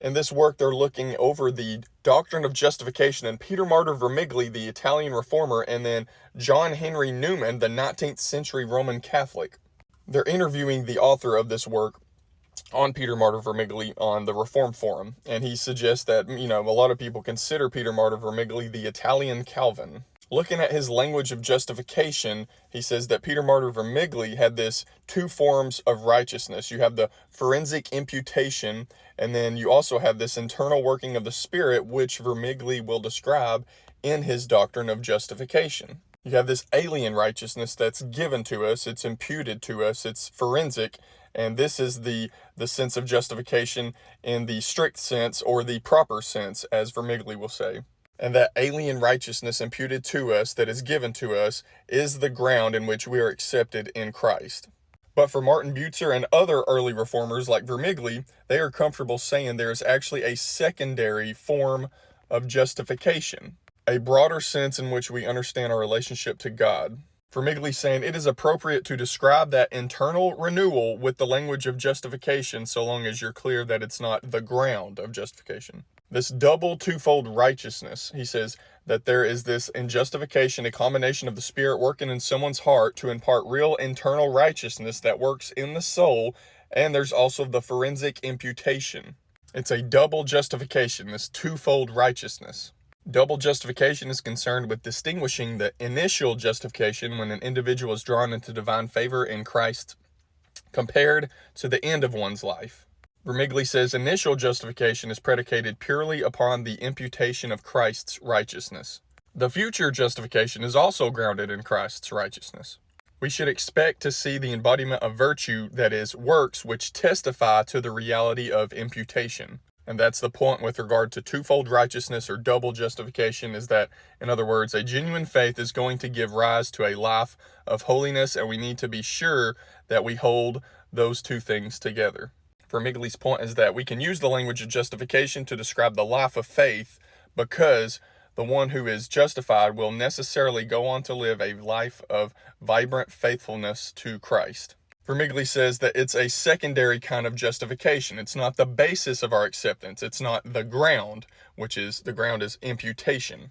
In this work, they're looking over the doctrine of justification, and Peter Martyr Vermigli, the Italian reformer, and then John Henry Newman, the 19th century Roman Catholic. They're interviewing the author of this work on Peter Martyr Vermigli on the Reform Forum, and he suggests that, a lot of people consider Peter Martyr Vermigli the Italian Calvin. Looking at his language of justification, he says that Peter Martyr Vermigli had this two forms of righteousness. You have the forensic imputation, and then you also have this internal working of the Spirit, which Vermigli will describe in his doctrine of justification. You have this alien righteousness that's given to us, it's imputed to us, it's forensic, and this is the sense of justification in the strict sense, or the proper sense, as Vermigli will say. And that alien righteousness imputed to us, that is given to us, is the ground in which we are accepted in Christ. But for Martin Butzer and other early reformers like Vermigli, they are comfortable saying there is actually a secondary form of justification, a broader sense in which we understand our relationship to God. Vermigli saying it is appropriate to describe that internal renewal with the language of justification, so long as you're clear that it's not the ground of justification. This double twofold righteousness, he says that there is this in justification, a combination of the Spirit working in someone's heart to impart real internal righteousness that works in the soul, and there's also the forensic imputation. It's a double justification, this twofold righteousness. Double justification is concerned with distinguishing the initial justification when an individual is drawn into divine favor in Christ compared to the end of one's life. Vermigli says initial justification is predicated purely upon the imputation of Christ's righteousness. The future justification is also grounded in Christ's righteousness. We should expect to see the embodiment of virtue, that is, works which testify to the reality of imputation. And that's the point with regard to twofold righteousness or double justification, is that, in other words, a genuine faith is going to give rise to a life of holiness, and we need to be sure that we hold those two things together. Vermigli's point is that we can use the language of justification to describe the life of faith, because the one who is justified will necessarily go on to live a life of vibrant faithfulness to Christ. Vermigli says that it's a secondary kind of justification. It's not the basis of our acceptance. It's not the ground, which is, the ground is imputation.